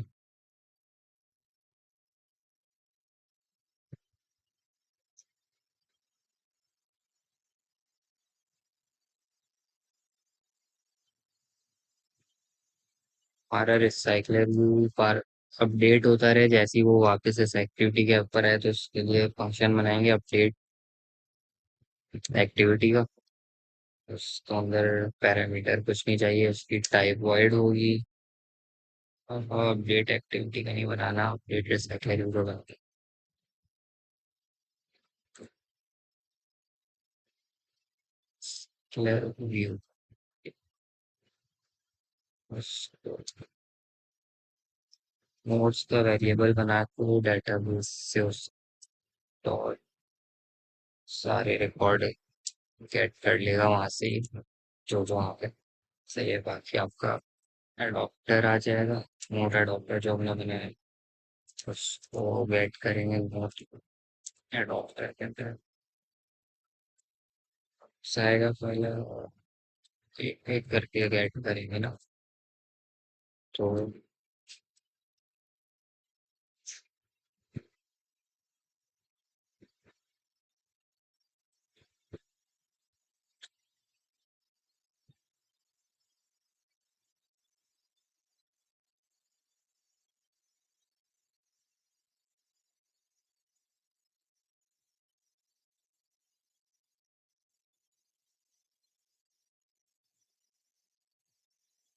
A: हमारा रिसाइकलर भी पर अपडेट होता रहे, जैसे ही वो वापस इस एक्टिविटी के ऊपर है तो उसके लिए फंक्शन बनाएंगे अपडेट एक्टिविटी का। उसके अंदर पैरामीटर कुछ नहीं चाहिए, उसकी टाइप वॉइड होगी। अपडेट एक्टिविटी का नहीं बनाना, अपडेट रिसाइकलर यूजर बनते क्लियर व्यू। नोट्स का वेरिएबल बना के डेटाबेस से उस और सारे रिकॉर्ड गेट कर लेगा वहां से ही, जो जो वहाँ पे सही है। बाकी आपका एडॉप्टर आ जाएगा, नोट एडॉप्टर जो हमने बनाया है, उसको गेट करेंगे नोट एडॉप्टर के अंदर आएगा पहले, और एक एक करके गेट करेंगे ना। तो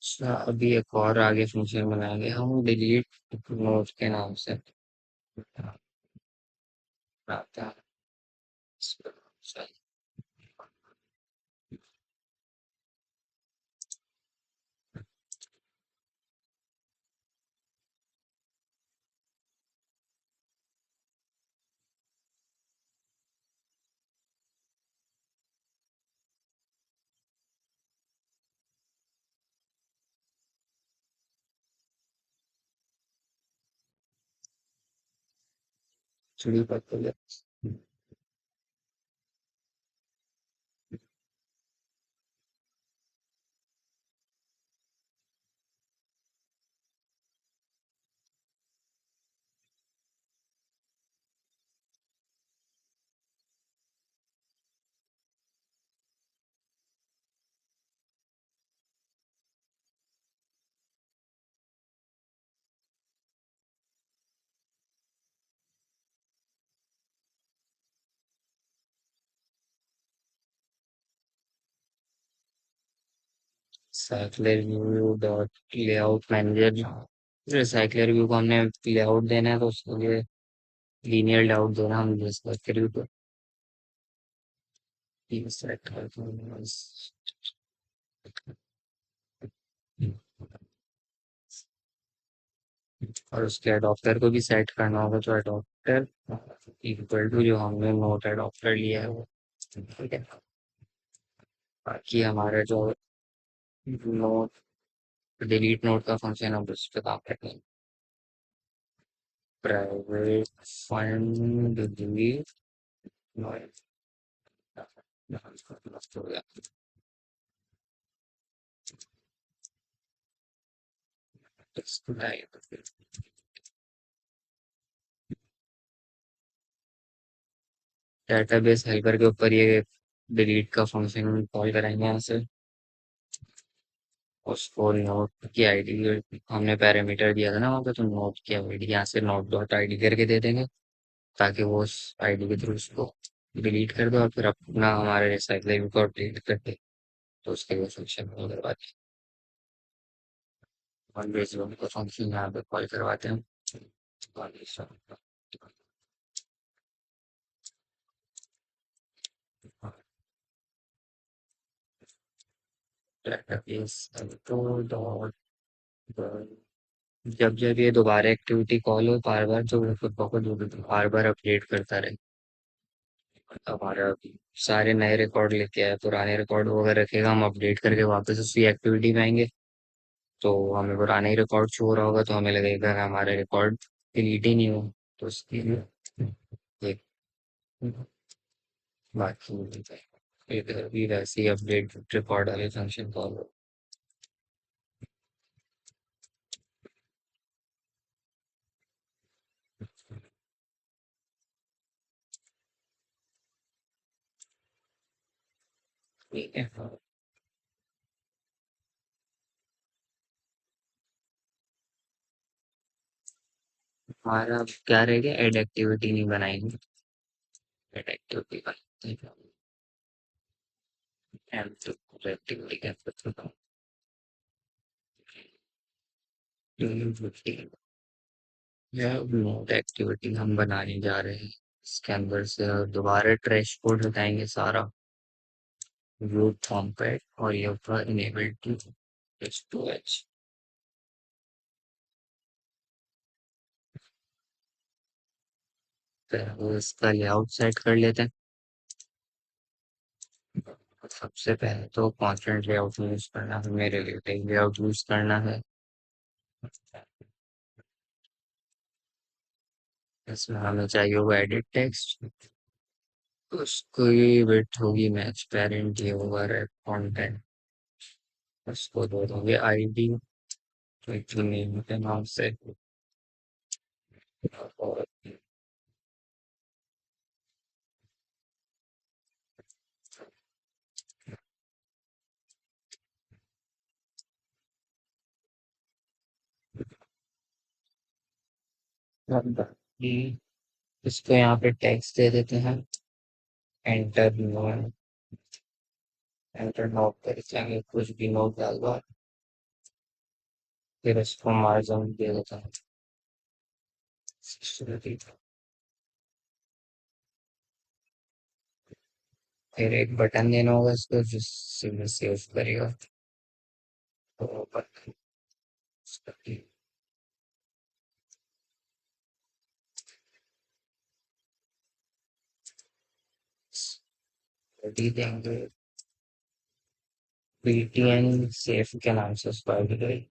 A: अच्छा, अभी एक और आगे फंक्शन बनाएंगे हम, डिलीट नोट के नाम से आता है। चिड़ी पत्तल cycler view dot layout manager. Cycler view को हमने लेआउट देना है तो उसके लिए लीनियर लेआउट देना हम यूज करते व्यू को सेट करते हैं बस। और उसके अडॉप्टर को भी सेट करना होगा तो अडॉप्टर इक्वल टू जो हमने नोट अडॉप्टर लिया है वो। ठीक है। बाकी हमारा जो नोट डिलीट नोट का फंक्शन है उस पर काम करते हैं। Private fund delete note database helper के ऊपर ये डिलीट का फंक्शन कॉल कराएंगे यहाँ से। उसको नोट की आईडी हमने पैरामीटर दिया था ना वहाँ पे तो नोट की आईडी यहाँ से नोट डॉट आईडी करके दे देंगे ताकि वो उस आईडी के थ्रू उसको डिलीट कर दे और फिर अपना हमारे रिसाइकलिंग को डिलीट कर दे तो उसके लिए फंक्शन कॉल करवाते हैं। और बेस का फंक्शन यहाँ पे कॉल करवाते हैं। डेटाबेस तो डॉट जब जब ये दोबारा एक्टिविटी कॉल हो बार बार तो वो खुद ब खुद बार बार अपडेट करता रहे। हमारा सारे नए रिकॉर्ड लेके आए पुराने रिकॉर्ड वो अगर रखेगा हम अपडेट करके वापस उसी एक्टिविटी में आएंगे तो हमें पुराने ही रिकॉर्ड शो हो रहा होगा तो हमें लगेगा कि हमारे रिकॉर्ड डिलीट ही नहीं हो तो उसके लिए एक बाकी इधर भी वैसे ही अपडेट रिकॉर्ड वाले फंक्शन कॉल हो। ठीक है। हमारा क्या रहेगा एड एक्टिविटी नहीं बनाएंगे। एड एक्टिविटी बनाते हैं एम टू एक्टिविटी कैसे या नोट एक्टिविटी हम बनाने जा रहे हैं। इसके अंदर से दोबारा ट्रैश कोड हटाएंगे सारा रूट फॉर्म पे और ये ऊपर enable to H to H. फिर वो इसका लेआउट सेट कर लेते हैं। सबसे पहले तो कॉन्स्टेंट लेआउट यूज करना है मेरे लिए लेआउट यूज करना है। इसमें हमें चाहिए होगा एडिट टेक्स्ट उसको ये विड्थ होगी मैच पेरेंट ये होगा कंटेंट उसको दे दोगे आईडी तो नेम के नाम से और बाकी इसको यहाँ पे टेक्स्ट दे देते हैं एंटर नो एंटर नोट कर चाहे कुछ भी नोट डाल दो फिर इसको मार्जिन दे देता हूँ। फिर एक बटन देना होगा इसको जिससे सेव करेगा तो बटन देंगे बीटीएन सेफ के नाम से उसको आईडी करें।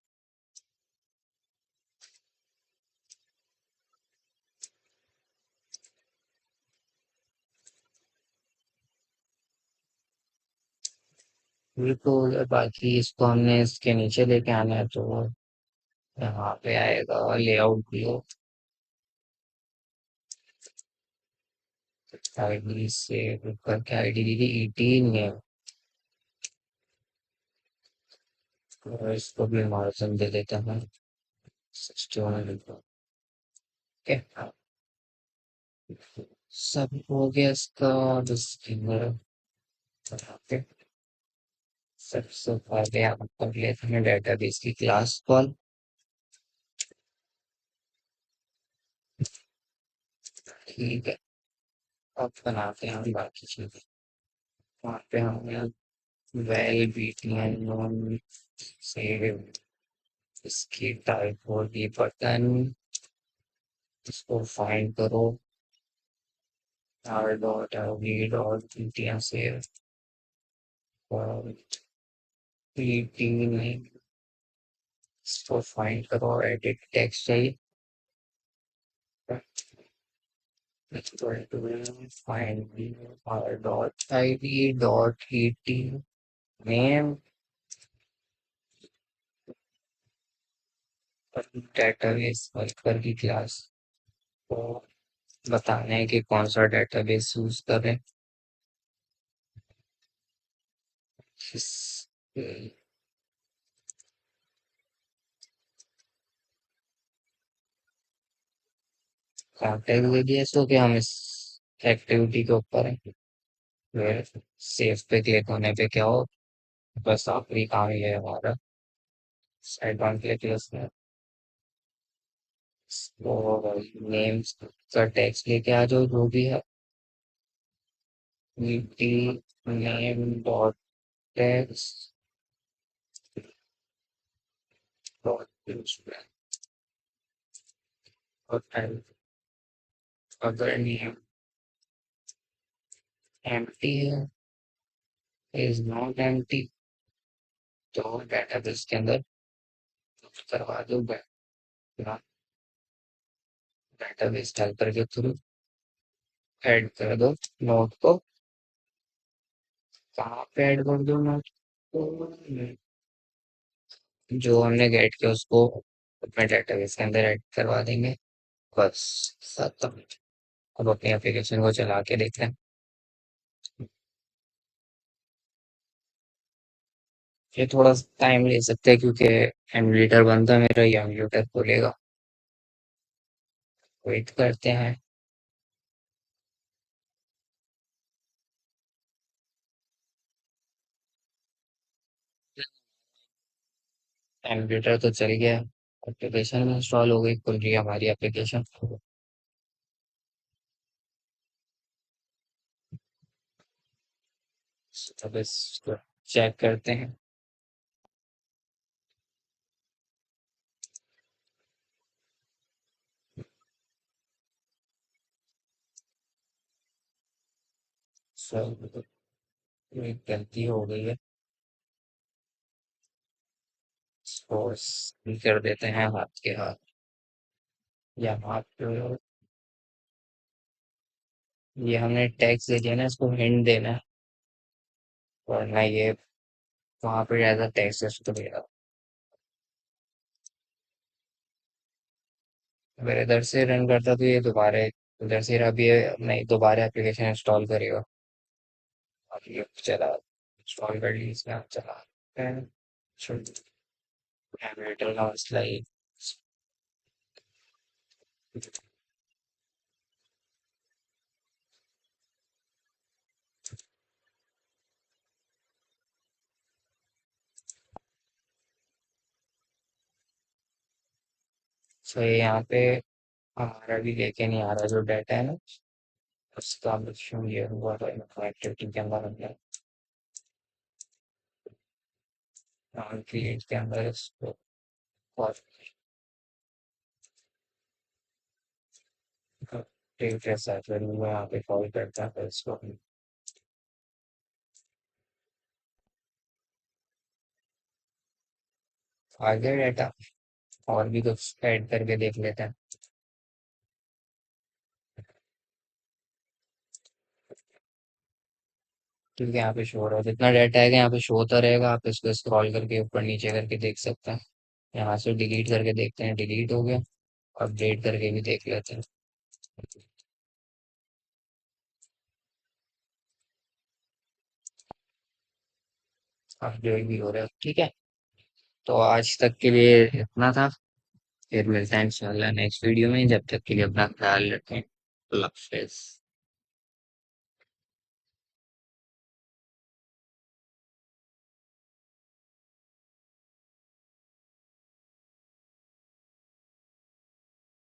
A: बिल्कुल बाकी इसको हमने इसके नीचे लेके आना है तो यहाँ पे आएगा लेआउट भी हो आईडी से ऊपर की आईडी दी थी 18 है और इसको भी मार्जिन दे देते हैं 61 ओके। सब हो गया इसका डिस्क्लेमर ओके। सबसे पहले हम कर लेते हैं डेटाबेस की क्लास कॉल। ठीक है, अब बनाते हैं हम बाकी चीजें। वहाँ पे हमने वेल बीटीएन से इसकी टाइप होगी बटन, इसको फाइंड करो। R dot V dot BTN से और पीटी नहीं, इसको फाइंड करो। एडिट टेक्स्ट चाहिए, equal to find r dot id dot et name database worker की क्लास को बताना है कि कौन सा डेटाबेस यूज करें। इस- कॉन्टेक्ट दे दिया इसको कि हम इस एक्टिविटी के ऊपर हैं। फिर सेव पे क्लिक होने पे क्या हो, बस आखिरी काम ये है हमारा। साइड वन क्लिक किया उसने, नेम्स का टेक्स्ट लेके आ जाओ जो भी है। नेम डॉट टेक्स्ट डॉट और अगर नेम एम्प्टी है, इज नॉट एम्प्टी, तो डेटाबेस के अंदर करवा दो डेटाबेस हेल्पर के थ्रू ऐड कर दो नोट को। कहाँ पे ऐड कर दो नोट को, जो हमने गेट किया उसको अपने डेटाबेस के अंदर ऐड करवा देंगे। बस खत्म। अब अपनी एप्लीकेशन को चला के देखते हैं। ये थोड़ा टाइम ले सकते हैं क्योंकि एमुलेटर बनता है मेरा, ये एमुलेटर खोलेगा। वेट करते हैं। एमुलेटर तो चल गया, एप्लीकेशन इंस्टॉल हो गई, खुल रही है हमारी एप्लीकेशन। अब इसको चेक करते हैं। सब एक गलती हो गई है, इसको कर देते हैं हाथ के हाथ, या हाथ पे। ये हमने टैक्स दे दिया ना, इसको हिंट देना है, वरना ये वहां पे ज्यादा टैक्स उसको देगा। अगर इधर से रन करता तो ये दोबारा इधर से अभी ये नहीं, दोबारा एप्लीकेशन इंस्टॉल करेगा। अब ये चला, इंस्टॉल कर ली इसमें, अब चला एमुलेटर का मसला ही। सो ये यहाँ पे हमारा भी लेके नहीं आ रहा जो डाटा है ना, उसका इशू ये हुआ था एक्टिविटी के अंदर हमने क्रिएट के अंदर इसको टेक जैसा है, फिर वो यहाँ पे कॉल करता है, फिर इसको आ गया डाटा। और भी कुछ ऐड करके देख लेते हैं, क्योंकि यहाँ पे शो हो रहा है जितना डाटा है यहाँ पे शो होता रहेगा। आप इसको स्क्रॉल करके ऊपर नीचे करके देख सकते हैं। यहाँ से डिलीट करके देखते हैं, डिलीट हो गया। अपडेट करके भी देख लेते हैं, अपडेट भी हो रहा है। ठीक है, तो आज तक के लिए इतना था। फिर मिलते हैं इंशाल्लाह नेक्स्ट वीडियो में, जब तक के लिए अपना ख्याल रखें। अल्लाह हाफिज़।